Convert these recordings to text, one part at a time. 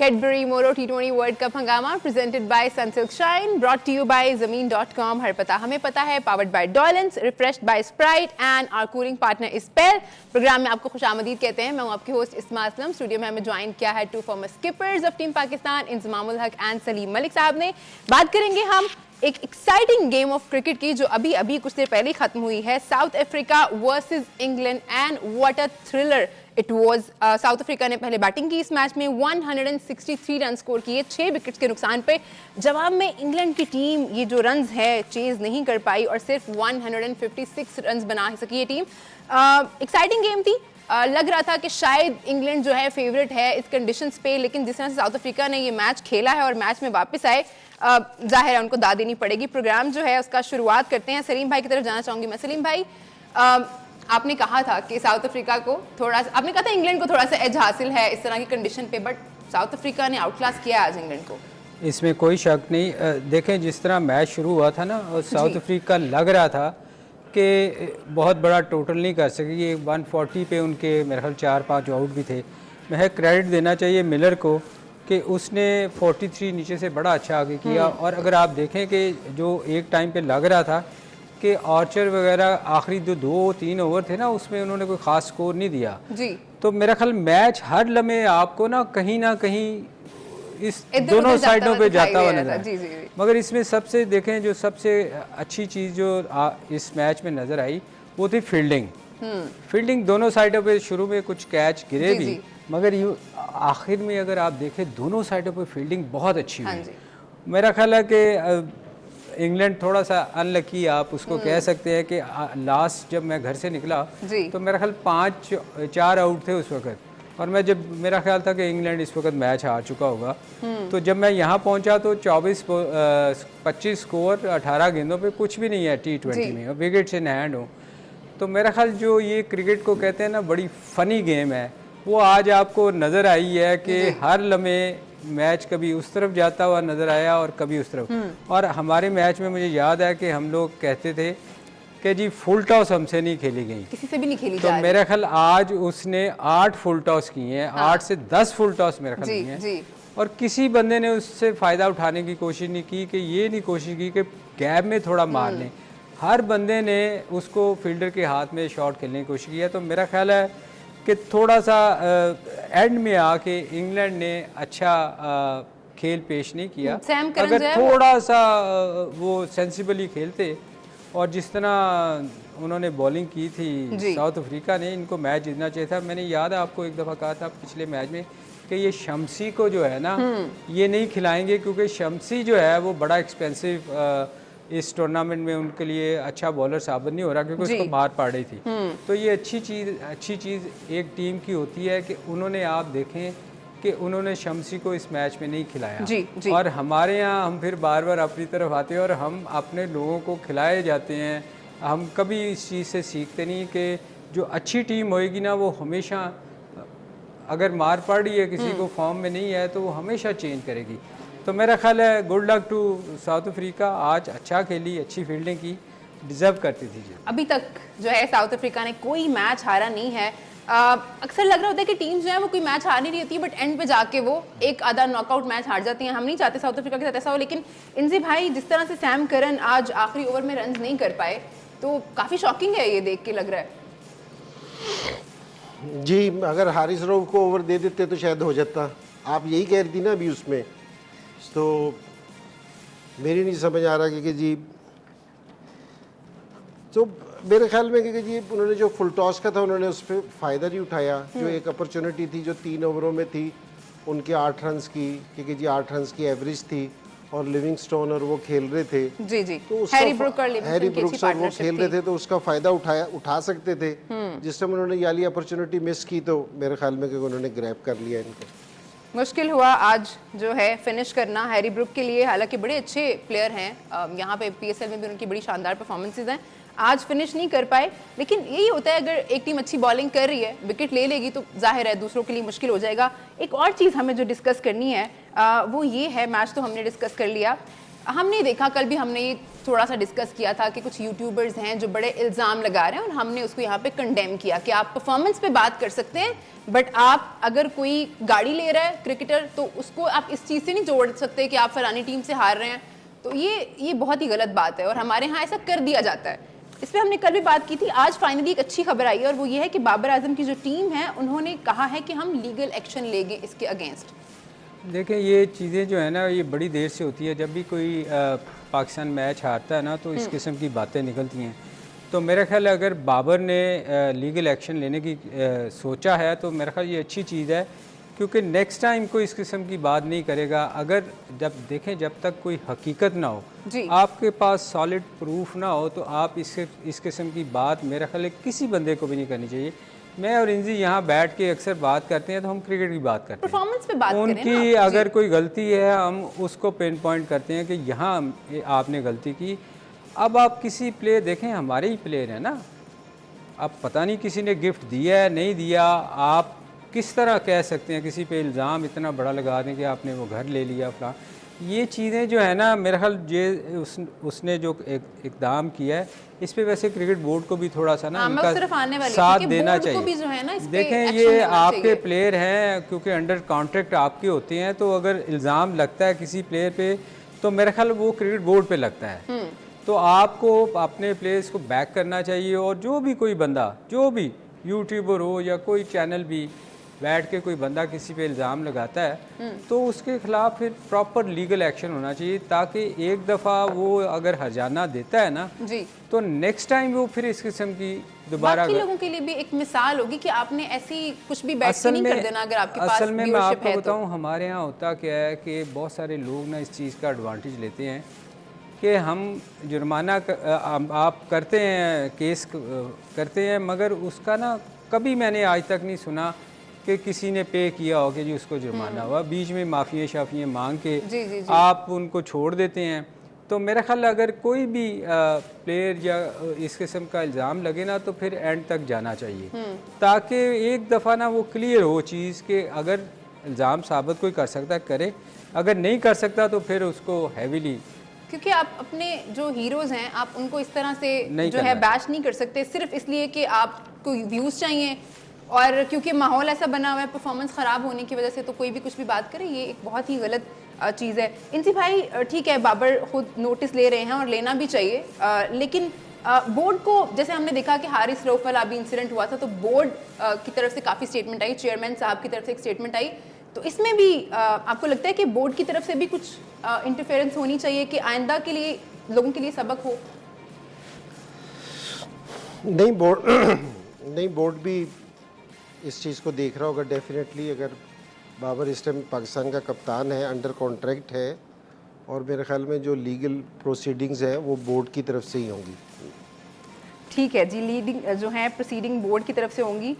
Cadbury मोरो T20 world cup हंगामा presented by Sunsilk shine, brought to you by ज़मीन.com। हर पता हमें पता है, पावर्ड बाय डॉलेंस, refreshed by Sprite and our cooling partner is पेल। प्रोग्राम में आपको खुशामदीद कहते हैं। मैं हूं आपकी होस्ट इस्मा असलम। स्टूडियो में हमें ज्वाइन किया है two former skippers of team Pakistan, Inzamamul Haq and Salim Malik साहब ने। बात करेंगे हम एक एक्साइटिंग गेम ऑफ क्रिकेट की जो अभी अभी कुछ देर पहले खत्म हुई है, south Africa versus England, and what a thriller it was. South Africa ने पहले बैटिंग की इस मैच में 163 रन स्कोर किए 6 विकेट्स के नुकसान पे। जवाब में इंग्लैंड की टीम ये जो रन्स है चेज नहीं कर पाई और सिर्फ 156 रन बना सकी ये टीम। एक्साइटिंग गेम थी। लग रहा था कि शायद इंग्लैंड जो है फेवरेट है इस कंडीशंस पे, लेकिन जिस तरह से साउथ अफ्रीका ने ये मैच खेला है और मैच में वापस आए, जाहिर है उनको दाद देनी पड़ेगी। प्रोग्राम जो है उसका शुरुआत करते हैं। सलीम भाई की तरफ जाना चाहूंगी मैं। सलीम भाई, आपने कहा था कि साउथ अफ्रीका को थोड़ा सा, आपने कहा था इंग्लैंड को थोड़ा सा एज हासिल है इस तरह की कंडीशन पे, बट साउथ अफ्रीका ने आउट क्लास किया आज इंग्लैंड को। इसमें कोई शक नहीं। देखें जिस तरह मैच शुरू हुआ था ना, और साउथ अफ्रीका लग रहा था कि बहुत बड़ा टोटल नहीं कर सकेगी। 140 पे उनके मेरे ख्याल 4-5 आउट भी थे। मैं क्रेडिट देना चाहिए मिलर को कि उसने 43 नीचे से बड़ा अच्छा आगे किया। और अगर आप देखें कि जो एक टाइम पे लग रहा था कि आर्चर वगैरह आखिरी जो 2-3 ओवर थे ना, उसमें उन्होंने कोई ख़ास स्कोर नहीं दिया जी। तो मेरा ख्याल मैच हर लम्हे आपको ना कहीं इस दोनों साइडों पे जाता हुआ नजर। मगर इसमें सबसे देखें जो सबसे अच्छी चीज़ जो इस मैच में नज़र आई वो थी फील्डिंग। फील्डिंग दोनों साइडों पे शुरू में कुछ कैच गिरे भी, मगर यूँ आखिर में अगर आप देखें दोनों साइडों पे फील्डिंग बहुत अच्छी हुई। मेरा ख्याल है कि इंग्लैंड थोड़ा सा अनलकी आप उसको कह सकते हैं कि लास्ट जब मैं घर से निकला तो मेरा ख्याल 5-4 आउट थे उस वक्त, और मैं जब मेरा ख्याल था कि इंग्लैंड इस वक्त मैच हार चुका होगा। तो जब मैं यहाँ पहुँचा तो 25 स्कोर 18 गेंदों पे कुछ भी नहीं है T20 में, विकेट्स इन हैंड हो। तो मेरा ख्याल जो ये क्रिकेट को कहते हैं ना बड़ी फ़नी गेम है, वो आज आपको नज़र आई है कि हर लम्हे मैच कभी उस तरफ जाता हुआ नज़र आया और कभी उस तरफ। और हमारे मैच में मुझे याद है कि हम लोग कहते थे कि जी फुल टॉस हमसे नहीं खेली गई, किसी से भी नहीं खेली। तो मेरा ख्याल आज उसने 8 फुल टॉस किए हैं। 8 से 10 फुल टॉस मेरा ख्याल नहीं है, और किसी बंदे ने उससे फ़ायदा उठाने की कोशिश नहीं की, कि ये नहीं कोशिश की कि गैप में थोड़ा मार लें। हर बंदे ने उसको फील्डर के हाथ में शॉट खेलने की कोशिश किया। तो मेरा ख्याल है कि थोड़ा सा एंड में आके इंग्लैंड ने अच्छा खेल पेश नहीं किया। अगर थोड़ा सा वो सेंसिबली खेलते और जिस तरह उन्होंने बॉलिंग की थी साउथ अफ्रीका ने, इनको मैच जीतना चाहिए था। मैंने याद है आपको एक दफ़ा कहा था पिछले मैच में कि ये शम्सी को जो है ना ये नहीं खिलाएंगे, क्योंकि शम्सी जो है वो बड़ा एक्सपेंसिव इस टूर्नामेंट में उनके लिए अच्छा बॉलर साबित नहीं हो रहा, क्योंकि उसको मार पड़ रही थी। तो ये अच्छी चीज़ एक टीम की होती है कि उन्होंने, आप देखें कि उन्होंने शम्सी को इस मैच में नहीं खिलाया। और हमारे यहाँ हम फिर बार बार अपनी तरफ आते हैं और हम अपने लोगों को खिलाए जाते हैं। हम कभी इस चीज़ से सीखते नहीं कि जो अच्छी टीम होएगी ना वो हमेशा, अगर मार पड़ रही है किसी को, फॉर्म में नहीं है, तो वो हमेशा चेंज करेगी। तो मेरा ख्याल है good luck to South Africa. आज अच्छा खेली, अच्छी फील्डिंग की, डिजर्व करती थी। अभी तक जो है साउथ अफ्रीका ने कोई मैच हारा नहीं है। अक्सर लग रहा होता है कि टीम्स जो है वो कोई मैच हार नहीं रही होती, बट एंड पे जाके वो एक आधा नॉकआउट मैच हार जाती हैं। हम नहीं चाहते साउथ अफ्रीका के साथ ऐसा हो, लेकिन इनसे भाई जिस तरह से सैम करन आज आखिरी ओवर में रन नहीं कर पाए, तो काफ़ी शॉकिंग है ये देख के, लग रहा है जी। अगर हारिस रऊफ को ओवर दे देते तो शायद हो जाता। आप यही कह रही थी ना अभी उसमें, तो मेरी नहीं समझ आ रहा कि जी, तो मेरे ख्याल में कि जी उन्होंने जो फुल टॉस का था उन्होंने उस पर फ़ायदा नहीं उठाया। जो एक अपॉर्चुनिटी थी जो 3 ओवरों में थी उनके 8 रन की, क्योंकि जी 8 रन की एवरेज थी और लिविंगस्टोन और वो खेल रहे थे जी। तो हैरी ब्रूक्स और वो खेल रहे थे, तो उसका फ़ायदा उठा सकते थे। जिस टाइम उन्होंने ये वाली अपॉर्चुनिटी मिस की तो मेरे ख्याल में कि उन्होंने ग्रैब कर लिया इनको। मुश्किल हुआ आज जो है फिनिश करना हैरी ब्रूक के लिए। हालांकि बड़े अच्छे प्लेयर हैं, यहाँ पे PSL में भी उनकी बड़ी शानदार परफॉर्मेंसेज हैं। आज फिनिश नहीं कर पाए, लेकिन यही होता है अगर एक टीम अच्छी बॉलिंग कर रही है, विकेट ले लेगी तो जाहिर है दूसरों के लिए मुश्किल हो जाएगा। एक और चीज़ हमें जो डिस्कस करनी है वो ये है, मैच तो हमने डिस्कस कर लिया, हमने देखा, कल भी हमने ये थोड़ा सा डिस्कस किया था कि कुछ यूट्यूबर्स हैं जो बड़े इल्ज़ाम लगा रहे हैं, और हमने उसको यहाँ पे कंडेम किया कि आप परफॉर्मेंस पे बात कर सकते हैं, बट आप अगर कोई गाड़ी ले रहा है क्रिकेटर तो उसको आप इस चीज़ से नहीं जोड़ सकते कि आप फलानी टीम से हार रहे हैं। तो ये बहुत ही गलत बात है और हमारे यहाँ ऐसा कर दिया जाता है। इस पर हमने कल भी बात की थी। आज फाइनली एक अच्छी खबर आई है और वो ये है कि बाबर आजम की जो टीम है उन्होंने कहा है कि हम लीगल एक्शन लेंगे इसके अगेंस्ट। देखें, ये चीज़ें जो है ना ये बड़ी देर से होती है। जब भी कोई पाकिस्तान मैच हारता है ना तो इस किस्म की बातें निकलती हैं। तो मेरा ख्याल है अगर बाबर ने लीगल एक्शन लेने की सोचा है तो मेरा ख्याल ये अच्छी चीज़ है, क्योंकि नेक्स्ट टाइम कोई इस किस्म की बात नहीं करेगा। अगर जब तक कोई हकीकत ना हो, आपके पास सॉलिड प्रूफ ना हो, तो आप इस किस्म की बात मेरा ख्याल है किसी बंदे को भी नहीं करनी चाहिए। मैं और इंजी यहाँ बैठ के अक्सर बात करते हैं तो हम क्रिकेट की बात करते हैं, परफॉर्मेंस पे बात उनकी करें ना। अगर कोई गलती है हम उसको पिन पॉइंट करते हैं कि यहाँ आपने गलती की। अब आप किसी प्लेयर देखें, हमारे ही प्लेयर हैं ना, अब पता नहीं किसी ने गिफ्ट दिया है नहीं दिया, आप किस तरह कह सकते हैं किसी पे इल्ज़ाम इतना बड़ा लगा दें कि आपने वो घर ले लिया फला। ये चीज़ें जो है ना मेरा ख्याल उसने जो इकदाम किया है इस पे वैसे क्रिकेट बोर्ड को भी थोड़ा सा ना इनका साथ देना चाहिए। देखें, ये आपके प्लेयर हैं, क्योंकि अंडर कॉन्ट्रैक्ट आपके होते हैं, तो अगर इल्ज़ाम लगता है किसी प्लेयर पे तो मेरा ख्याल वो क्रिकेट बोर्ड पे लगता है। तो आपको अपने प्लेयर्स को बैक करना चाहिए, और जो भी कोई बंदा, जो भी यूट्यूबर हो या कोई चैनल भी बैठ के कोई बंदा किसी पे इल्ज़ाम लगाता है तो उसके खिलाफ फिर प्रॉपर लीगल एक्शन होना चाहिए, ताकि एक दफ़ा वो अगर हर्जाना देता है ना तो नेक्स्ट टाइम वो फिर इस किस्म की दोबारा लोगों के लिए भी एक मिसाल होगी कि आपने ऐसी कुछ भी बैठ के नहीं कर देना अगर आपके पास असल में मैं आपको बताऊं, हमारे यहाँ होता क्या है कि बहुत सारे लोग ना इस चीज़ का एडवांटेज लेते हैं कि हम जुर्माना आप करते हैं, केस करते हैं, मगर उसका ना कभी मैंने आज तक नहीं सुना कि किसी ने पे किया हो कि जी उसको जुर्माना हुआ। बीच में माफ़िया शाफियाँ मांग के आप उनको छोड़ देते हैं। तो मेरा ख्याल अगर कोई भी प्लेयर या इस किस्म का इल्ज़ाम लगे ना तो फिर एंड तक जाना चाहिए, ताकि एक दफ़ा ना वो क्लियर हो चीज़ के अगर इल्ज़ाम साबित कोई कर सकता है करे, अगर नहीं कर सकता तो फिर उसको हैवीली, क्योंकि आप अपने जो हीरोज़ हैं आप उनको इस तरह से जो है बैश नहीं कर सकते सिर्फ इसलिए कि आपको व्यूज़ चाहिए, और क्योंकि माहौल ऐसा बना हुआ है परफॉर्मेंस ख़राब होने की वजह से तो कोई भी कुछ भी बात करे, ये एक बहुत ही गलत चीज़ है। इनसे भाई ठीक है, बाबर खुद नोटिस ले रहे हैं और लेना भी चाहिए, लेकिन बोर्ड को, जैसे हमने देखा कि हारिस रऊफ वाला अभी इंसिडेंट हुआ था तो बोर्ड की तरफ से काफ़ी स्टेटमेंट आई, चेयरमैन साहब की तरफ से एक स्टेटमेंट आई, तो इसमें भी आपको लगता है कि बोर्ड की तरफ से भी कुछ इंटरफेरेंस होनी चाहिए कि आइंदा के लिए लोगों के लिए सबक हो? नहीं, बोर्ड भी इस चीज़ को देख रहा होगा डेफिनेटली। अगर बाबर इस टाइम पाकिस्तान का कप्तान है, अंडर कॉन्ट्रैक्ट है, और मेरे ख्याल में जो लीगल प्रोसीडिंग्स हैं वो बोर्ड की तरफ से ही होंगी। ठीक है जी, लीडिंग जो है प्रोसीडिंग बोर्ड की तरफ से होंगी।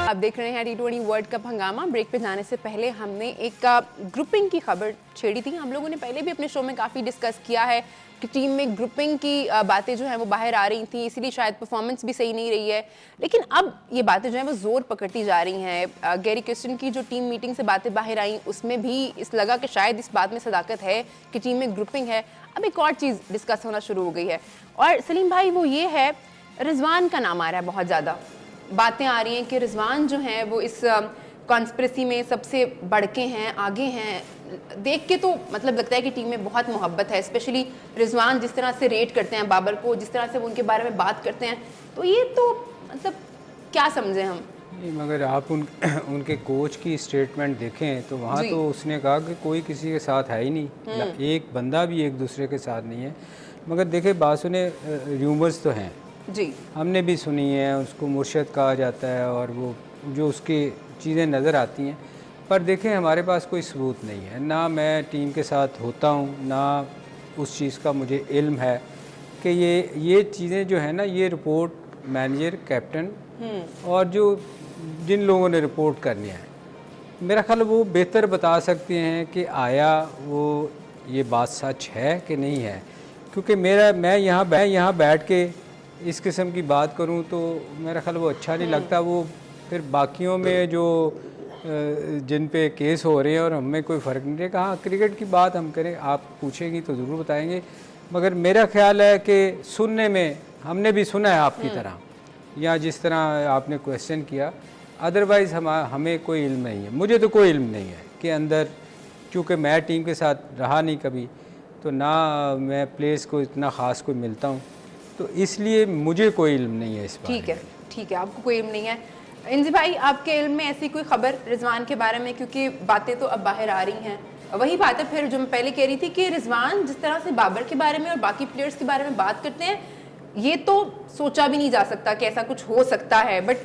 आप देख रहे हैं T20 वर्ल्ड कप हंगामा। ब्रेक पे जाने से पहले हमने एक ग्रुपिंग की खबर छेड़ी थी। हम लोगों ने पहले भी अपने शो में काफ़ी डिस्कस किया है कि टीम में ग्रुपिंग की बातें जो हैं वो बाहर आ रही थी, इसीलिए शायद परफॉर्मेंस भी सही नहीं रही है, लेकिन अब ये बातें जो हैं वो ज़ोर पकड़ती जा रही हैं। गैरी क्रिस्टन की जो टीम मीटिंग से बातें बाहर आई उसमें भी इस लगा कि शायद इस बात में सदाकत है कि टीम में ग्रुपिंग है। अब एक और चीज़ डिस्कस होना शुरू हो गई है, और सलीम भाई वो ये है, रिजवान का नाम आ रहा है, बहुत ज़्यादा बातें आ रही हैं कि रिजवान जो हैं वो इस कॉन्स्पिरेसी में सबसे बढ़ के हैं, आगे हैं। देख के तो मतलब लगता है कि टीम में बहुत मोहब्बत है, स्पेशली रिजवान जिस तरह से रेट करते हैं बाबर को, जिस तरह से वो उनके बारे में बात करते हैं, तो ये तो मतलब क्या समझें हम? नहीं, मगर आप उनके कोच की स्टेटमेंट देखें तो वहाँ तो उसने कहा कि कोई किसी के साथ है ही नहीं, एक बंदा भी एक दूसरे के साथ नहीं है। मगर देखे बात सुने, र्यूमर्स तो हैं जी, हमने भी सुनी है, उसको मुर्शद कहा जाता है और वो जो उसकी चीज़ें नज़र आती हैं, पर देखें हमारे पास कोई सबूत नहीं है, ना मैं टीम के साथ होता हूँ, ना उस चीज़ का मुझे इल्म है कि ये चीज़ें जो है ना, ये रिपोर्ट मैनेजर, कैप्टन और जो जिन लोगों ने रिपोर्ट करनी है, मेरा ख्याल वो बेहतर बता सकते हैं कि आया वो ये बात सच है कि नहीं है। क्योंकि मैं यहाँ बैठ के इस किस्म की बात करूं तो मेरा ख्याल वो अच्छा नहीं लगता। वो फिर बाकियों में जो जिन पे केस हो रहे हैं और हमें कोई फ़र्क नहीं है। कहाँ क्रिकेट की बात हम करें, आप पूछेंगी तो ज़रूर बताएंगे, मगर मेरा ख्याल है कि सुनने में हमने भी सुना है आपकी तरह, या जिस तरह आपने क्वेश्चन किया, अदरवाइज़ हमें कोई इल्म नहीं है। मुझे तो कोई इल्म नहीं है कि अंदर, क्योंकि मैं टीम के साथ रहा नहीं कभी, तो ना मैं प्लेयर्स को इतना ख़ास कोई मिलता हूँ, तो इसलिए मुझे कोई इल्म नहीं है इस बारे में। ठीक है, आपको कोई इल्म नहीं है। इंजी भाई, आपके इल्म में ऐसी कोई खबर रिजवान के बारे में, क्योंकि बातें तो अब बाहर आ रही हैं, वही बात है फिर जो मैं पहले कह रही थी कि रिजवान जिस तरह से बाबर के बारे में और बाकी प्लेयर्स के बारे में बात करते हैं, ये तो सोचा भी नहीं जा सकता कि ऐसा कुछ हो सकता है। बट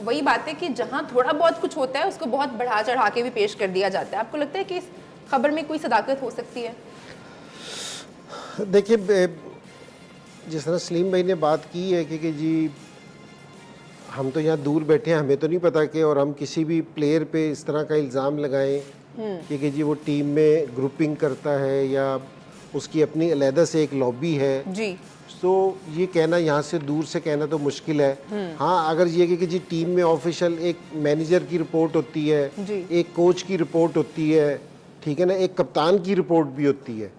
वही बात है कि जहाँ थोड़ा बहुत कुछ होता है उसको बहुत बढ़ा चढ़ा के भी पेश कर दिया जाता है। आपको लगता है कि इस खबर में कोई सदाकत हो सकती है? देखिए, जिस तरह सलीम भाई ने बात की है कि जी हम तो यहाँ दूर बैठे हैं, हमें तो नहीं पता कि, और हम किसी भी प्लेयर पे इस तरह का इल्ज़ाम लगाएं कि जी वो टीम में ग्रुपिंग करता है या उसकी अपनी अलहदा से एक लॉबी है जी, तो ये कहना, यहाँ से दूर से कहना तो मुश्किल है। हाँ, अगर ये कि जी टीम में ऑफिशियल एक मैनेजर की रिपोर्ट होती है, एक कोच की रिपोर्ट होती है, ठीक है ना, एक कप्तान की रिपोर्ट भी होती है,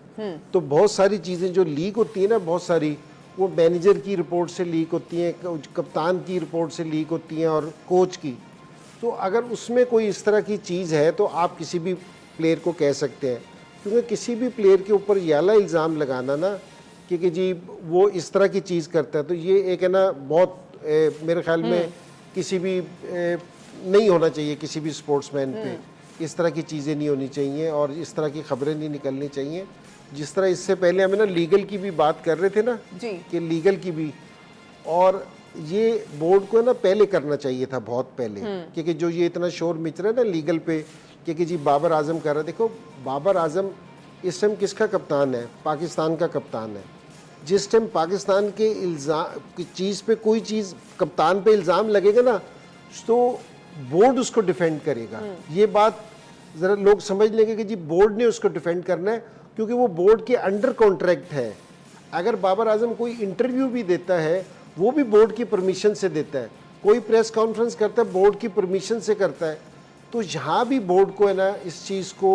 तो बहुत सारी चीज़ें जो लीक होती है ना, बहुत सारी वो मैनेजर की रिपोर्ट से लीक होती हैं, कप्तान की रिपोर्ट से लीक होती हैं और कोच की। तो अगर उसमें कोई इस तरह की चीज़ है तो आप किसी भी प्लेयर को कह सकते हैं, क्योंकि किसी भी प्लेयर के ऊपर ये वाला इल्ज़ाम लगाना ना कि जी वो इस तरह की चीज़ करता है, तो ये एक है ना बहुत मेरे ख्याल में किसी भी नहीं होना चाहिए, किसी भी स्पोर्ट्समैन पे इस तरह की चीज़ें नहीं होनी चाहिए और इस तरह की खबरें नहीं निकलनी चाहिए। जिस तरह इससे पहले हमें ना लीगल की भी बात कर रहे थे ना जी, कि लीगल की भी, और ये बोर्ड को ना पहले करना चाहिए था, बहुत पहले, क्योंकि जो ये इतना शोर मिच रहा है ना लीगल पे कि जी बाबर आजम कर रहा है। देखो, बाबर आजम इस टाइम किसका कप्तान है? पाकिस्तान का कप्तान है। जिस टाइम पाकिस्तान के इल्ज़ाम की चीज़ पे कोई चीज़ कप्तान पे इल्ज़ाम लगेगा ना तो बोर्ड उसको डिफेंड करेगा। ये बात ज़रा लोग समझ लेंगे कि जी बोर्ड ने उसको डिफेंड करना है, क्योंकि वो बोर्ड के अंडर कॉन्ट्रैक्ट है। अगर बाबर आजम कोई इंटरव्यू भी देता है वो भी बोर्ड की परमिशन से देता है, कोई प्रेस कॉन्फ्रेंस करता है बोर्ड की परमिशन से करता है। तो यहाँ भी बोर्ड को है ना इस चीज़ को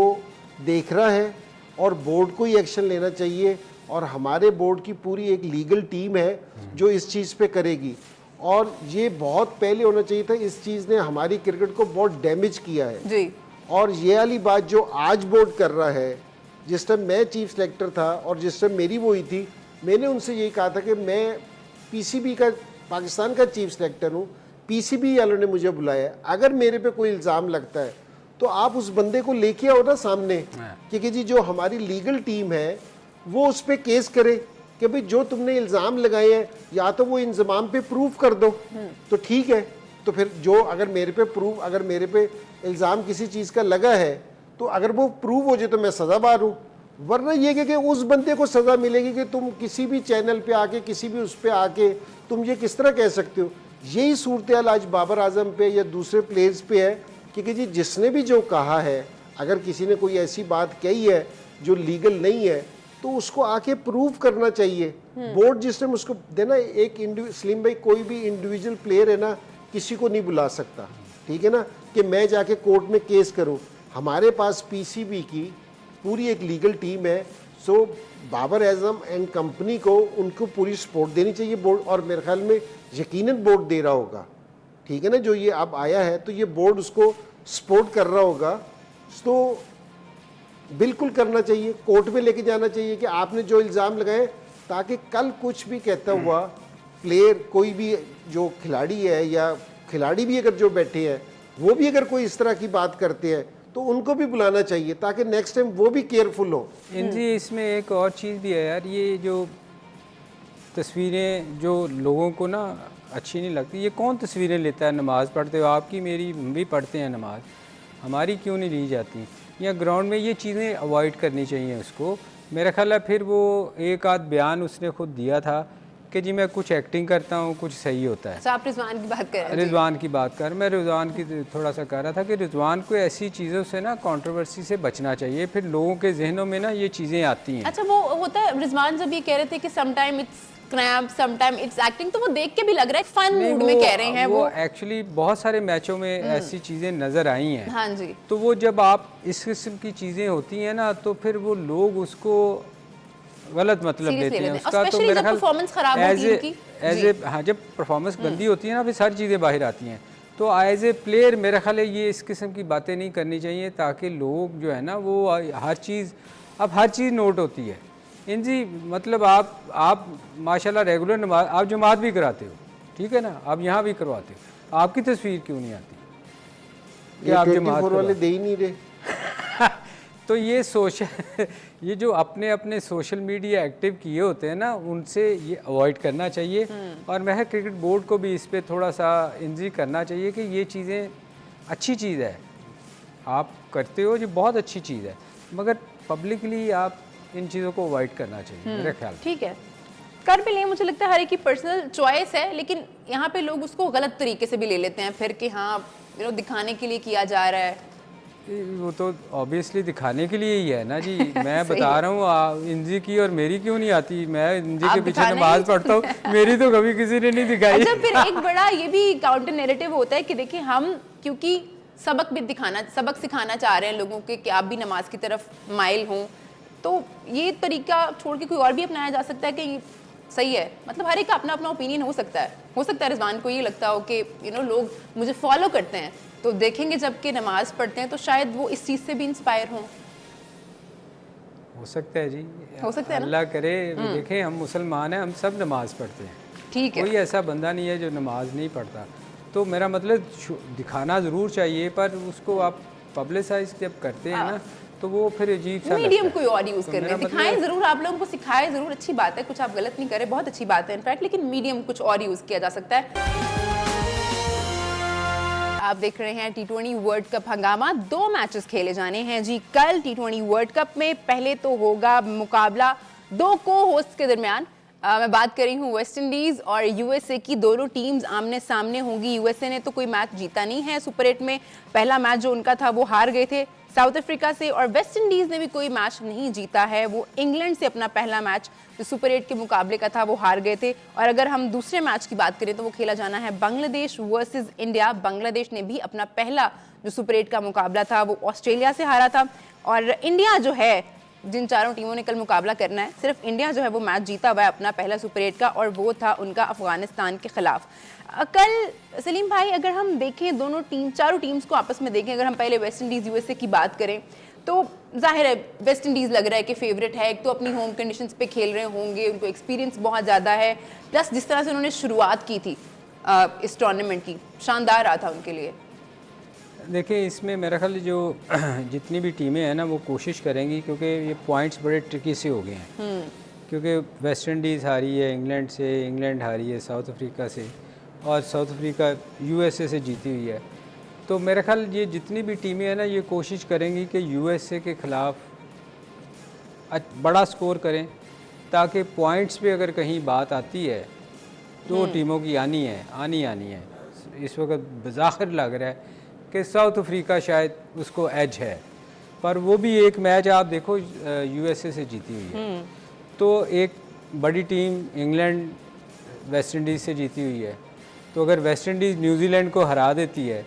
देख रहा है और बोर्ड को ही एक्शन लेना चाहिए, और हमारे बोर्ड की पूरी एक लीगल टीम है जो इस चीज़ पे करेगी। और ये बहुत पहले होना चाहिए था, इस चीज़ ने हमारी क्रिकेट को बहुत डैमेज किया है जी। और ये वाली बात जो आज बोर्ड कर रहा है, जिस टाइम मैं चीफ सेलेक्टर था और जिस टाइम मेरी वो हुई थी, मैंने उनसे यही कहा था कि मैं पीसीबी का, पाकिस्तान का चीफ सेलेक्टर हूँ, पीसीबी वालों ने मुझे बुलाया, अगर मेरे पे कोई इल्ज़ाम लगता है तो आप उस बंदे को लेके आओ ना सामने, क्योंकि जी जो हमारी लीगल टीम है वो उस पर केस करे कि भाई जो तुमने इल्ज़ाम लगाए हैं या तो वो इंजमाम पे प्रूफ कर दो, तो ठीक है। तो फिर जो अगर मेरे पे प्रूफ, अगर मेरे पे इल्ज़ाम किसी चीज़ का लगा है तो अगर वो प्रूव हो जाए तो मैं सज़ाबार हूँ, वरना ये कि उस बंदे को सज़ा मिलेगी कि तुम किसी भी चैनल पे आके, किसी भी उस पे आके तुम ये किस तरह कह सकते हो। यही सूरत हाल आज बाबर आजम पे या दूसरे प्लेयर्स पे है, क्योंकि जी जिसने भी जो कहा है, अगर किसी ने कोई ऐसी बात कही है जो लीगल नहीं है तो उसको आके प्रूव करना चाहिए। बोर्ड जिस टाइम उसको देना, एक सलीम भाई कोई भी इंडिविजुअल प्लेयर है ना किसी को नहीं बुला सकता, ठीक है ना, कि मैं जाके कोर्ट में केस करूं। हमारे पास पीसीबी की पूरी एक लीगल टीम है, सो बाबर आजम एंड कंपनी को उनको पूरी सपोर्ट देनी चाहिए बोर्ड, और मेरे ख्याल में यकीनन बोर्ड दे रहा होगा, ठीक है ना। जो ये अब आया है तो ये बोर्ड उसको सपोर्ट कर रहा होगा, तो बिल्कुल करना चाहिए, कोर्ट में लेके जाना चाहिए कि आपने जो इल्ज़ाम लगाए, ताकि कल कुछ भी कहता हुआ प्लेयर, कोई भी जो खिलाड़ी है या खिलाड़ी भी अगर जो बैठे हैं वो भी अगर कोई इस तरह की बात करते हैं तो उनको भी बुलाना चाहिए, ताकि नेक्स्ट टाइम वो भी केयरफुल हो। जी, इसमें एक और चीज़ भी है यार, ये जो तस्वीरें जो लोगों को ना अच्छी नहीं लगती, ये कौन तस्वीरें लेता है? नमाज़ पढ़ते हो आपकी, मेरी, हम भी पढ़ते हैं नमाज़, हमारी क्यों नहीं ली जाती? या ग्राउंड में ये चीज़ें अवॉइड करनी चाहिए उसको। मेरा ख्याल है फिर वो एक आध बयान उसने खुद दिया था कि जी मैं कुछ एक्टिंग करता हूँ, कुछ सही होता है। आप रिजवान की बात कर रहे हैं? रिजवान की बात कर, मैं रिजवान की थोड़ा सा कह रहा था कि रिजवान को ऐसी चीज़ों से ना कंट्रोवर्सी से बचना चाहिए, फिर लोगों के जहनों में ना ये चीज़ें आती हैं। अच्छा, वो होता है, रिजवान जब ये कह रहे थे कि sometime it's cramp, sometime it's acting, तो वो देख के भी लग रहा है फन नहीं, मूड में कह रहे हैं वो। एक्चुअली बहुत सारे मैचों में ऐसी चीज़ें नज़र आई हैं। हाँ जी, तो वो जब आप इस किस्म की चीज़ें होती हैं ना, तो फिर वो लोग उसको गलत मतलब Serious लेते ले हैं लेते हैं। उसका। तो Especially मेरा जब ख्याल performance खराब होती है उनकी। एज हाँ, जब परफॉर्मेंस गंदी होती है ना, फिर सारी चीज़ें बाहर आती हैं। तो एज ए प्लेयर मेरा ख्याल है ये इस किस्म की बातें नहीं करनी चाहिए, ताकि लोग जो है ना वो हर चीज़ नोट होती है। जी मतलब आप माशाल्लाह रेगुलर नमाज आप जमात भी कराते हो, ठीक है ना, आप यहाँ भी करवाते हो, आपकी तस्वीर क्यों नहीं आती कि ये आप 24 जमात वाले दे ही नहीं रहे। तो ये सोशल ये जो अपने सोशल मीडिया एक्टिव किए होते हैं ना, उनसे ये अवॉइड करना चाहिए। और मैं क्रिकेट बोर्ड को भी इस पे थोड़ा सा इंजी करना चाहिए कि ये चीज़ें अच्छी चीज़ है, आप करते हो, ये बहुत अच्छी चीज़ है, मगर पब्लिकली आप इन चीज़ों को अवॉइड करना चाहिए मेरे ख्याल। ठीक है, कर भी लें, मुझे लगता है हर एक की पर्सनल चॉइस है, लेकिन यहाँ पे लोग उसको गलत तरीके से भी ले लेते हैं फिर कि हाँ दिखाने के लिए किया जा रहा है। वो तो ऑब्वियसली दिखाने के लिए ही है ना जी। मैं बता रहा हूँ इंजी की और मेरी क्यों नहीं आती, मैं इंजी के पीछे नमाज पढ़ता हूँ, मेरी तो कभी किसी ने नहीं दिखाई। अच्छा, फिर एक बड़ा ये भी काउंटर नैरेटिव होता है कि देखिए हम क्योंकि सबक सिखाना चाह रहे हैं लोगों के कि आप भी नमाज की तरफ माइल हों, तो ये तरीका छोड़ के कोई और भी अपनाया जा सकता है कि सही है। मतलब हर एक का अपना अपना ओपिनियन हो सकता है रिजवान को ये लगता हो कि लोग मुझे फॉलो करते हैं, तो देखेंगे जब कि नमाज पढ़ते हैं तो शायद वो इस चीज़ से भी इंस्पायर हों। हो सकता है जी, हो सकता है ना? अल्लाह करे। देखें, हम मुसलमान हैं, हम सब नमाज पढ़ते हैं, ठीक है, कोई ऐसा बंदा नहीं है जो नमाज नहीं पढ़ता। तो मेरा मतलब दिखाना ज़रूर चाहिए, पर उसको आप पब्लिसाइज जब करते हैं ना, तो वो फिर अजीब सा मीडियम लगता है। कोई और यूज तो कर रहे मेरा हैं, मतलब दिखाएं जरूर, आप लोगों को सिखाएं जरूर, अच्छी बात है, कुछ आप गलत नहीं करें, बहुत अच्छी बात है इनफैक्ट, लेकिन मीडियम कुछ और यूज किया जा सकता है। आप देख रहे हैं T20 वर्ल्ड कप हंगामा। 2 मैचेस खेले जाने हैं जी कल T20 वर्ल्ड कप में। पहले तो होगा मुकाबला 2 को होस्ट के दरमियान। मैं बात कर रही हूँ वेस्ट इंडीज और यूएसए की। दोनों टीम्स आमने सामने होंगी। यूएसए ने तो कोई मैच जीता नहीं है सुपर 8 में, पहला मैच जो उनका था वो हार गए थे साउथ अफ्रीका से, और वेस्ट इंडीज ने भी कोई मैच नहीं जीता है, वो इंग्लैंड से अपना पहला मैच जो सुपर 8 के मुकाबले का था वो हार गए थे। और अगर हम दूसरे मैच की बात करें तो वो खेला जाना है बांग्लादेश वर्सेस इंडिया। बांग्लादेश ने भी अपना पहला जो सुपर 8 का मुकाबला था वो ऑस्ट्रेलिया से हारा था, और इंडिया जो है, जिन चारों टीमों ने कल मुकाबला करना है, सिर्फ इंडिया जो है वो मैच जीता हुआ है अपना पहला सुपर 8 का, और वो था उनका अफगानिस्तान के खिलाफ। कल सलीम भाई अगर हम देखें चारों टीम्स को आपस में देखें, अगर हम पहले वेस्ट इंडीज़ यूएसए की बात करें तो जाहिर है वेस्ट इंडीज़ लग रहा है कि फेवरेट है। एक तो अपनी होम कंडीशंस पे खेल रहे होंगे, उनको एक्सपीरियंस बहुत ज़्यादा है, प्लस जिस तरह से उन्होंने शुरुआत की थी इस टूर्नामेंट की, शानदार रहा था उनके लिए। देखिए, इसमें मेरा ख्याल जो जितनी भी टीमें हैं ना वो कोशिश करेंगी, क्योंकि ये पॉइंट्स बड़े ट्रिकी से हो गए हैं, क्योंकि वेस्ट इंडीज़ हारी है इंग्लैंड से, इंग्लैंड हारी है साउथ अफ्रीका से, और साउथ अफ्रीका यूएसए से जीती हुई है। तो मेरा ख्याल ये जितनी भी टीमें हैं ना ये कोशिश करेंगी कि यूएसए के ख़िलाफ़ बड़ा स्कोर करें, ताकि पॉइंट्स पे अगर कहीं बात आती है तो टीमों की आनी है। इस वक्त बज़ाहिर लग रहा है कि साउथ अफ्रीका शायद उसको एज है, पर वो भी एक मैच आप देखो यूएसए से जीती हुई है। तो एक बड़ी टीम इंग्लैंड वेस्ट इंडीज़ से जीती हुई है, तो अगर वेस्ट इंडीज़ न्यूजीलैंड को हरा देती है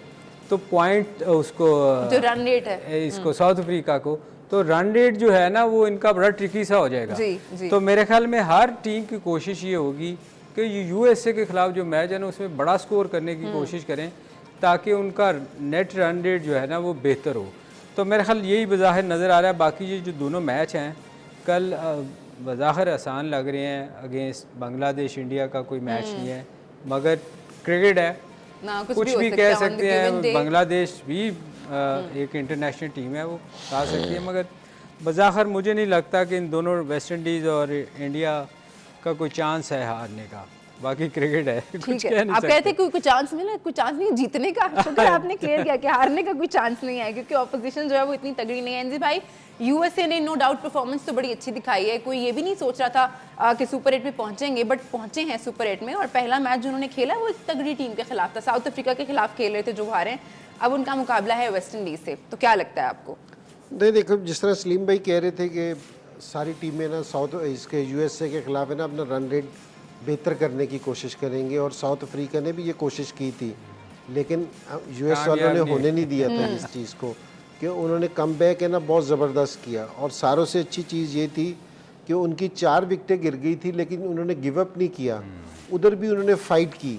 तो पॉइंट उसको जो रन रेट है इसको साउथ अफ्रीका को, तो रन रेट जो है ना वो इनका बड़ा ट्रिकी सा हो जाएगा। जी। तो मेरे ख्याल में हर टीम की कोशिश ये होगी कि यूएसए के खिलाफ जो मैच है ना उसमें बड़ा स्कोर करने की कोशिश करें, ताकि उनका नेट रन रेट जो है ना वो बेहतर हो। तो मेरे ख्याल यही बज़ाहिर नज़र आ रहा है। बाकी ये जो दोनों मैच हैं कल बज़ाहिर आसान लग रहे हैं, अगेंस्ट बांग्लादेश इंडिया का कोई मैच नहीं है, मगर क्रिकेट है, कुछ भी कह सकते हैं। बांग्लादेश भी एक इंटरनेशनल टीम है, वो आ सकती है, मगर बज़ाहिर मुझे नहीं लगता कि इन दोनों वेस्ट इंडीज़ और इंडिया का कोई चांस है हारने का। बाकी क्रिकेट है, कुछ कह नहीं आप सकते। कहते हैं कोई चांस मिला, कोई चांस नहीं जीतने का, शुक्र आपने क्लियर किया कि हारने का कोई चांस नहीं है, क्योंकि ऑपोजिशन जो है वो इतनी तगड़ी नहीं है। एनजी भाई, यूएसए ने नो डाउट परफॉर्मेंस तो बड़ी अच्छी दिखाई है, कोई ये भी नहीं सोच रहा था कि सुपर 8 में पहुंचेंगे, बट पहुंचे हैं सुपर 8 में, और पहला मैच जो उन्होंने खेला वो एक तगड़ी टीम के खिलाफ था, साउथ अफ्रीका के खिलाफ खेल रहे थे जो हारे। अब उनका मुकाबला है वेस्ट इंडीज से, तो क्या लगता है आपको? नहीं, देखो जिस तरह सलीम भाई कह रहे थे कि सारी टीमें ना साउथ इसके यूएसए के खिलाफ है ना अपना रन रेट बेहतर करने की कोशिश करेंगे। और साउथ अफ्रीका ने भी ये कोशिश की थी, लेकिन यूएस वालों ने होने नहीं दिया था इस चीज़ को, कि उन्होंने कम बैक है ना बहुत ज़बरदस्त किया। और सारों से अच्छी चीज़ ये थी कि उनकी 4 विकेटें गिर गई थी, लेकिन उन्होंने गिव अप नहीं किया, उधर भी उन्होंने फ़ाइट की,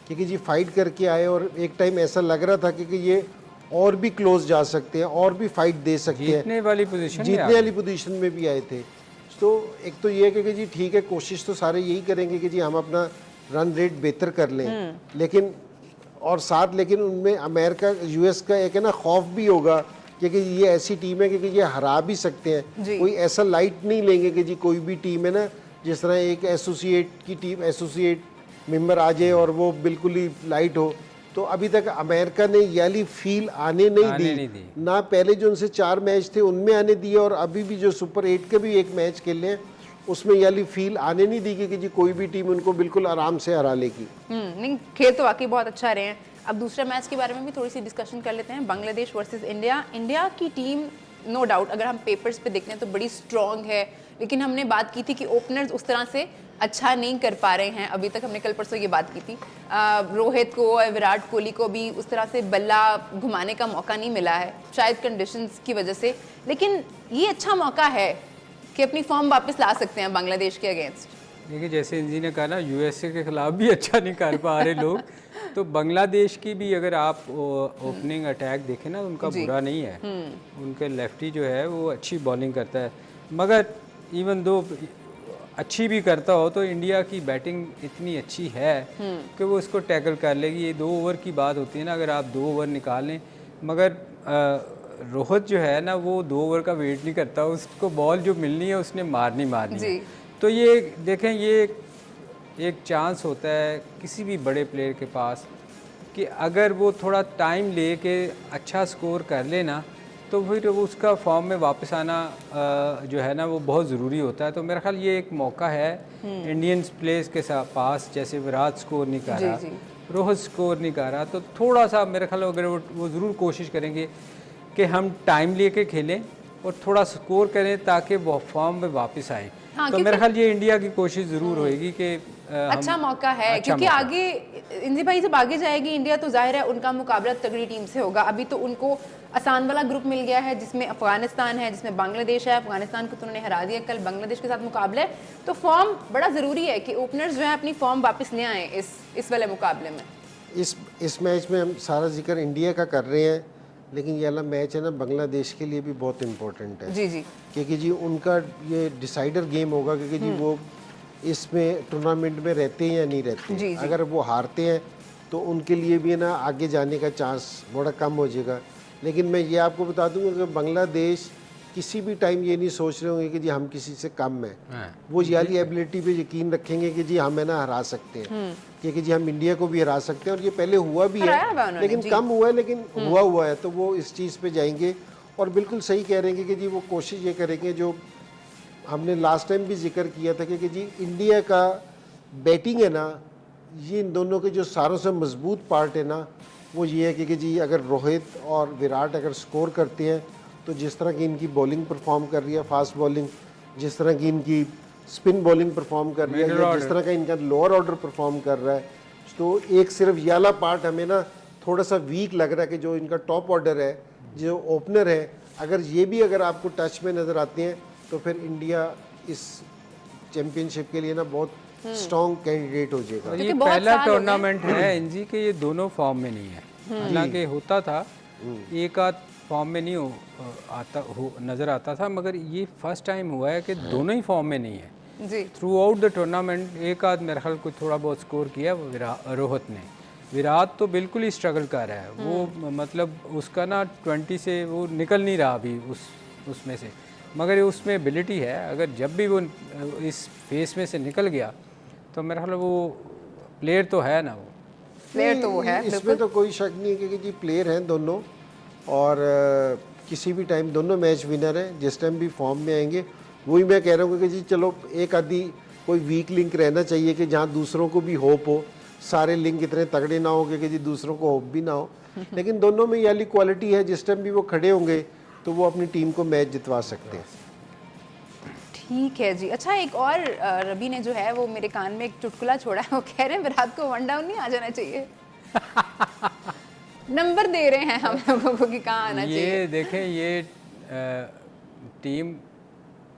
क्योंकि जी फाइट करके आए। और एक टाइम ऐसा लग रहा था कि ये और भी क्लोज जा सकते हैं और भी फाइट दे सकते हैं, जीतने वाली पोजीशन में भी आए थे। तो एक तो ये है कि जी ठीक है, कोशिश तो सारे यही करेंगे कि जी हम अपना रन रेट बेहतर कर लें, लेकिन और साथ लेकिन उनमें अमेरिका यूएस का एक है ना खौफ भी होगा, क्योंकि ये ऐसी टीम है कि ये हरा भी सकते हैं। कोई ऐसा लाइट नहीं लेंगे कि जी कोई भी टीम है ना, जिस तरह एक एसोसिएट की टीम एसोसिएट मेंबर आ जाए और वो बिल्कुल ही लाइट हो। तो अभी तक अमेरिका ने ये वाली फील आने नहीं दी, ना पहले जो उनसे 4 मैच थे उनमें आने दिए, और अभी भी जो सुपर 8 के भी एक मैच खेले हैं उसमें ये वाली फील आने नहीं दी कि जी कोई भी टीम उनको बिल्कुल आराम से हरा लेगी। नहीं, खेल तो वाकई बहुत अच्छा रहे हैं। अब दूसरे मैच के बारे में भी थोड़ी सी डिस्कशन कर लेते हैं, बांग्लादेश वर्सेस इंडिया। इंडिया की टीम नो डाउट अगर हम पेपर्स पे देखते हैं तो बड़ी स्ट्रॉन्ग है, लेकिन हमने बात की थी कि ओपनर्स उस तरह से अच्छा नहीं कर पा रहे हैं। अभी तक हमने कल परसों ये बात की थी, रोहित को और विराट कोहली को भी उस तरह से बल्ला घुमाने का मौका नहीं मिला है, शायद कंडीशंस की वजह से। लेकिन ये अच्छा मौका है कि अपनी फॉर्म वापस ला सकते हैं बांग्लादेश के अगेंस्ट। देखिए जैसे इंजी ने कहा ना, यूएसए के खिलाफ भी अच्छा नहीं कर पा रहे लोग, तो बांग्लादेश की भी अगर आप ओपनिंग अटैक देखें ना, उनका बुरा नहीं है। उनके लेफ्टी जो है वो अच्छी बॉलिंग करता है, मगर इवन दो अच्छी भी करता हो तो इंडिया की बैटिंग इतनी अच्छी है कि वो इसको टैकल कर लेगी। ये 2 ओवर की बात होती है ना, अगर आप 2 ओवर निकाल लें, मगर रोहित जो है ना वो 2 ओवर का वेट नहीं करता, उसको बॉल जो मिलनी है उसने मारनी है। तो ये देखें, ये एक चांस होता है किसी भी बड़े प्लेयर के पास कि अगर वो थोड़ा टाइम ले के अच्छा स्कोर कर लेना तो फिर उसका फॉर्म में वापस आना जो है ना वो बहुत ज़रूरी होता है। तो मेरा ख्याल ये एक मौका है इंडियन प्लेयर्स के पास, जैसे विराट स्कोर नहीं कर रहा, रोहित स्कोर नहीं कर रहा, तो थोड़ा सा मेरा ख्याल अगर वो ज़रूर कोशिश करेंगे कि हम टाइम लेके खेलें और थोड़ा स्कोर करें ताकि वो फॉर्म में वापस आए। तो मेरा ख्याल ये इंडिया की कोशिश ज़रूर होएगी कि अच्छा मौका है, क्योंकि आगे इंजी भाई जब आगे जाएगी इंडिया तो जाहिर है उनका मुकाबला तगड़ी टीम से होगा। अभी तो उनको आसान वाला ग्रुप मिल गया है जिसमें अफगानिस्तान है, जिसमें बांग्लादेश है। अफगानिस्तान को तो उन्होंने हरा दिया, कल बांग्लादेश के साथ मुकाबला है। तो फॉर्म बड़ा ज़रूरी है कि ओपनर्स जो है अपनी फॉर्म वापस ले आएँ इस वाले मुकाबले में। इस मैच में हम सारा जिक्र इंडिया का कर रहे हैं, लेकिन ये वाला मैच है ना बांग्लादेश के लिए भी बहुत इम्पोर्टेंट है। जी क्योंकि जी उनका ये डिसाइडर गेम होगा, क्योंकि जी वो इसमें टूर्नामेंट में रहते हैं या नहीं रहते। अगर वो हारते हैं तो उनके लिए भी ना आगे जाने का चांस बड़ा कम हो जाएगा। लेकिन मैं ये आपको बता दूंगा कि बांग्लादेश किसी भी टाइम ये नहीं सोच रहे होंगे कि जी हम किसी से कम हैं। वो ये वाली एबिलिटी पे यकीन रखेंगे कि जी हम है ना हरा सकते हैं, क्योंकि जी हम इंडिया को भी हरा सकते हैं। और ये पहले हुआ भी है, लेकिन कम हुआ है, लेकिन हुआ है। तो वो इस चीज़ पे जाएंगे और बिल्कुल सही कह रहे हैं कि जी वो कोशिश ये करेंगे जो हमने लास्ट टाइम भी जिक्र किया था कि जी इंडिया का बैटिंग है ना, ये इन दोनों के जो सारों से मजबूत पार्ट है ना, वो ये है कि जी अगर रोहित और विराट अगर स्कोर करते हैं तो जिस तरह की इनकी बॉलिंग परफॉर्म कर रही है, फास्ट बॉलिंग, जिस तरह की इनकी स्पिन बॉलिंग परफॉर्म कर रही है, या जिस तरह का इनका लोअर ऑर्डर परफॉर्म कर रहा है, तो एक सिर्फ ये वाला पार्ट हमें ना थोड़ा सा वीक लग रहा है कि जो इनका टॉप ऑर्डर है, जो ओपनर है, अगर ये भी अगर आपको टच में नज़र आते हैं तो फिर इंडिया इस चैंपियनशिप के लिए ना बहुत स्ट्रॉन्ग कैंडिडेट हो जाएगा। ये पहला टूर्नामेंट है इनजी के ये दोनों फॉर्म में नहीं है। हालांकि होता था एक आध फॉर्म में नहीं नज़र आता था, मगर ये फर्स्ट टाइम हुआ है कि दोनों ही फॉर्म में नहीं है। थ्रू आउट द टूर्नामेंट एक आध मेरे ख्याल को थोड़ा बहुत स्कोर किया वो रोहित ने। विराट तो बिल्कुल ही स्ट्रगल कर रहा है, वो मतलब उसका ना 20 से वो निकल नहीं रहा अभी उसमें से, मगर उसमें एबिलिटी है। अगर जब भी वो इस फेस में से निकल गया तो मेरा ख्याल वो प्लेयर तो है ना, वो प्लेयर तो वो है, इसमें तो कोई शक नहीं है क्योंकि जी प्लेयर हैं दोनों, और किसी भी टाइम दोनों मैच विनर हैं। जिस टाइम भी फॉर्म में आएंगे, वही मैं कह रहा हूँ कि जी चलो एक आधी कोई वीक लिंक रहना चाहिए कि जहाँ दूसरों को भी होप हो। सारे लिंक इतने तगड़े ना हो कि जी दूसरों को होप भी ना हो, लेकिन दोनों में ये वाली क्वालिटी है जिस टाइम भी वो खड़े होंगे तो वो अपनी टीम को मैच जितवा सकते हैं। ठीक है जी। अच्छा, एक और रवि ने जो है वो मेरे कान में एक चुटकुला छोड़ा है, वो कह रहे हैं विराट को 1 डाउन नहीं आ जाना चाहिए। नंबर दे रहे हैं हम लोगों को कि कहाँ आना चाहिए। ये देखें, ये टीम,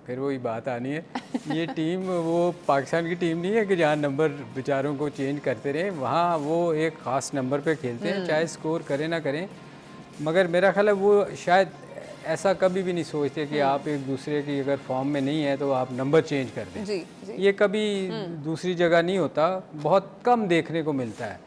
फिर वही बात आनी है, ये टीम वो पाकिस्तान की टीम नहीं है कि जहाँ नंबर बेचारों को चेंज करते रहें। वहाँ वो एक ख़ास नंबर पे खेलते हैं, चाहे स्कोर करें ना करें। मगर मेरा ख्याल है वो शायद ऐसा कभी भी नहीं सोचते कि आप एक दूसरे की अगर फॉर्म में नहीं है तो आप नंबर चेंज कर दें। जी, जी। ये कभी दूसरी जगह नहीं होता, बहुत कम देखने को मिलता है।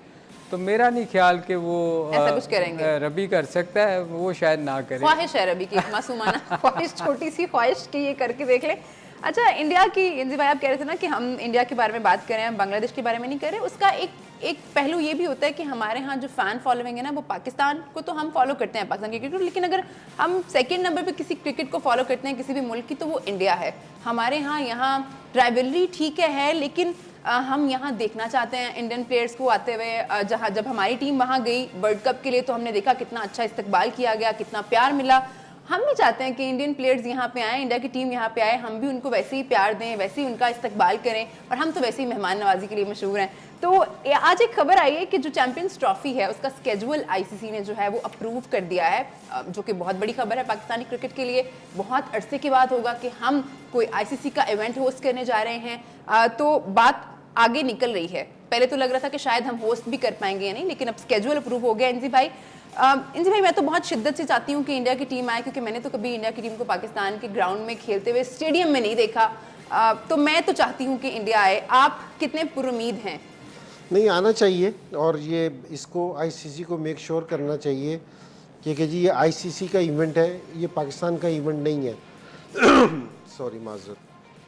तो मेरा नहीं ख्याल कि वो ऐसा कुछ करेंगे। रबी कर सकता है, वो शायद ना करे। ख्वाहिश है रवि की, मासूमाना ख्वाहिश, छोटी सी ख्वाहिश की ये करके देख ले। अच्छा, इंडिया की, इंजी भाई आप कह रहे थे ना कि हम इंडिया के बारे में बात करें, हम बांग्लादेश के बारे में नहीं कर रहे। उसका एक पहलू ये भी होता है कि हमारे यहाँ जो फ़ैन फॉलोइंग है ना, वो पाकिस्तान को तो हम फॉलो करते हैं, पाकिस्तान के क्रिकेट को, लेकिन अगर हम सेकंड नंबर पे किसी क्रिकेट को फॉलो करते हैं किसी भी मुल्क की, तो वो इंडिया है। हमारे यहाँ ट्राइबलरी ठीक है, लेकिन हम यहाँ देखना चाहते हैं इंडियन प्लेयर्स को आते हुए। जब हमारी टीम वहाँ गई वर्ल्ड कप के लिए, तो हमने देखा कितना अच्छा इस्तकबाल किया गया, कितना प्यार मिला। हम भी चाहते हैं कि इंडियन प्लेयर्स यहाँ पे आए, इंडिया की टीम यहाँ पे आए, हम भी उनको वैसे ही प्यार दें, वैसे ही उनका इस्तकबाल करें, और हम तो वैसे ही मेहमान नवाजी के लिए मशहूर हैं। तो आज एक खबर आई है कि जो चैंपियंस ट्रॉफी है उसका स्केड्यूल आईसीसी ने जो है वो अप्रूव कर दिया है, जो कि बहुत बड़ी खबर है पाकिस्तानी क्रिकेट के लिए। बहुत अरसे के बाद होगा कि हम कोई आईसीसी का इवेंट होस्ट करने जा रहे हैं, तो बात आगे निकल रही है। पहले तो लग रहा था कि शायद हम होस्ट भी कर पाएंगे या नहीं, लेकिन अब स्केड्यूल अप्रूव हो गया। इंजी भाई, मैं तो बहुत शिद्दत से चाहती हूँ कि इंडिया की टीम आए, क्योंकि मैंने तो कभी इंडिया की टीम को पाकिस्तान के ग्राउंड में खेलते हुए स्टेडियम में नहीं देखा। तो मैं तो चाहती हूँ कि इंडिया आए। आप कितने पुरुमीद हैं? नहीं, आना चाहिए, और ये इसको आईसीसी को मेक श्योर करना चाहिए कि जी ये आईसीसी का इवेंट है, ये पाकिस्तान का इवेंट नहीं है। सॉरी, माजूर,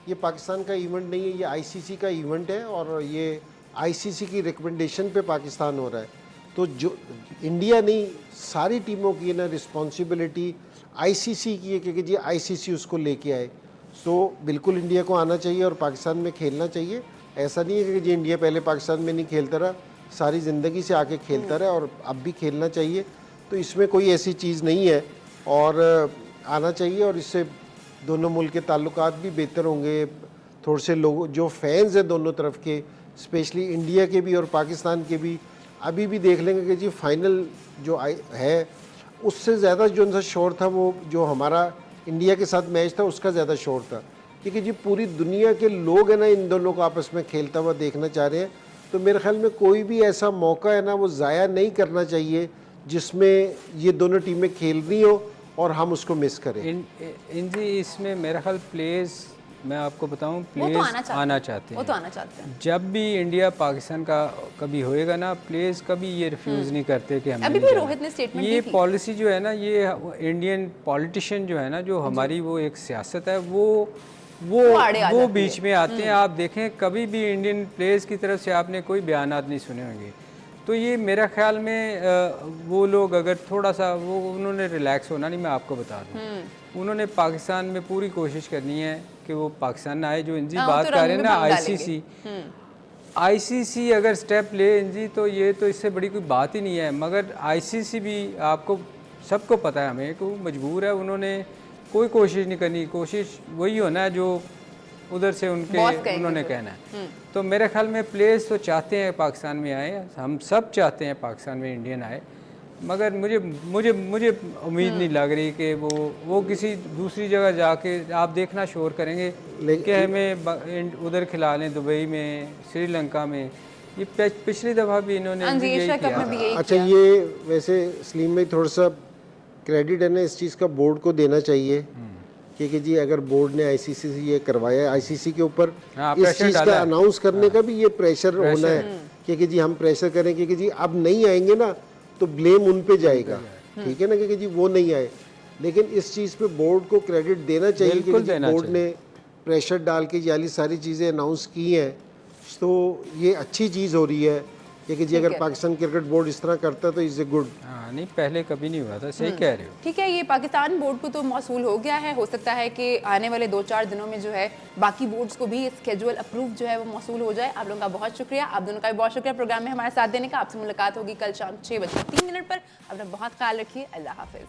ये पाकिस्तान का इवेंट नहीं है, ये आईसीसी का इवेंट है, और ये आईसीसी की रिकमेंडेशन पे पाकिस्तान हो रहा है। तो जो इंडिया नहीं, सारी टीमों की ना रिस्पॉन्सिबिलिटी आईसीसी की है कि जी आईसीसी उसको लेके आए। सो बिल्कुल इंडिया को आना चाहिए और पाकिस्तान में खेलना चाहिए। ऐसा नहीं है कि जी इंडिया पहले पाकिस्तान में नहीं खेलता रहा, सारी ज़िंदगी से आके खेलता रहा, और अब भी खेलना चाहिए। तो इसमें कोई ऐसी चीज़ नहीं है, और आना चाहिए, और इससे दोनों मुल्क के ताल्लुकात भी बेहतर होंगे। थोड़े से लोग जो फैंस हैं दोनों तरफ के, स्पेशली इंडिया के भी और पाकिस्तान के भी, अभी भी देख लेंगे कि जी फाइनल जो है उससे ज़्यादा जो उनका शोर था, वो जो हमारा इंडिया के साथ मैच था उसका ज़्यादा शोर था, क्योंकि जी पूरी दुनिया के लोग हैं ना इन दोनों को आपस में खेलता हुआ देखना चाह रहे हैं। तो मेरे ख्याल में कोई भी ऐसा मौका है ना वो ज़ाया नहीं करना चाहिए जिसमें ये दोनों टीमें खेल रही हो और हम उसको मिस करें। इनजी इसमें मेरा ख्याल प्लेयर्स, मैं आपको बताऊं, प्लेयर्स आना चाहते हैं, वो तो आना चाहते हैं। जब भी इंडिया पाकिस्तान का कभी होएगा ना, प्लेयर्स कभी ये रिफ्यूज़ नहीं करते कि हम अभी भी रोहित ने स्टेटमेंट ये पॉलिसी जो है ना, ये इंडियन पॉलिटिशियन जो है ना, जो हमारी वो एक सियासत है, वो बीच में आते हैं। आप देखें, कभी भी इंडियन प्लेयर्स की तरफ से आपने कोई बयानात नहीं सुने होंगे। तो ये मेरा ख्याल में वो लोग अगर थोड़ा सा उन्होंने रिलैक्स होना नहीं, मैं आपको बता दूं, उन्होंने पाकिस्तान में पूरी कोशिश करनी है कि वो पाकिस्तान आए। जो इंजी बात कर रहे हैं ना, आईसीसी अगर स्टेप ले इंजी, तो ये तो इससे बड़ी कोई बात ही नहीं है। मगर आईसीसी भी, आपको सबको पता है हमें, कि वो मजबूर है, उन्होंने कोई कोशिश नहीं करनी। कोशिश वही होना है जो उधर से उन्होंने कहना है। तो मेरे ख्याल में प्लेयर्स तो चाहते हैं पाकिस्तान में आए, हम सब चाहते हैं पाकिस्तान में इंडियन आए, मगर मुझे उम्मीद नहीं लग रही कि वो किसी दूसरी जगह जाके आप देखना शोर करेंगे कि हमें उधर खिला लें, दुबई में, श्रीलंका में। ये पिछली दफ़ा भी इन्होंने यही किया। अच्छा, ये वैसे सलीम भाई थोड़ा सा क्रेडिट है ना इस चीज़ का बोर्ड को देना चाहिए, क्योंकि जी अगर बोर्ड ने आईसीसी से ये करवाया, आईसीसी के ऊपर इस चीज़ का अनाउंस करने का भी ये प्रेशर होना है, क्योंकि जी हम प्रेशर करें, क्योंकि जी अब नहीं आएंगे ना तो ब्लेम उन पे जाएगा, ठीक है ना, क्योंकि जी वो नहीं आए। लेकिन इस चीज़ पे बोर्ड को क्रेडिट देना चाहिए कि बोर्ड ने प्रेशर डाल के ये सारी चीज़ें अनाउंस की हैं। तो ये अच्छी चीज़ हो रही है, क्योंकि जी अगर पाकिस्तान क्रिकेट बोर्ड इस तरह करता तो इज़ ए गुड। नहीं, पहले कभी नहीं हुआ था, सही कह रहे हो। ठीक है, ये पाकिस्तान बोर्ड को तो मौसूल हो गया है। हो सकता है कि आने वाले 2-4 दिनों में जो है बाकी बोर्ड्स को भी स्केड्यूल अप्रूव जो है वो मौसूल हो जाए। आप लोगों का बहुत शुक्रिया, आप दोनों का भी बहुत शुक्रिया प्रोग्राम में हमारे साथ देने का। आपसे मुलाकात होगी कल शाम 6:03 पर। अपना बहुत ख्याल रखिए। अल्लाह हाफिज़।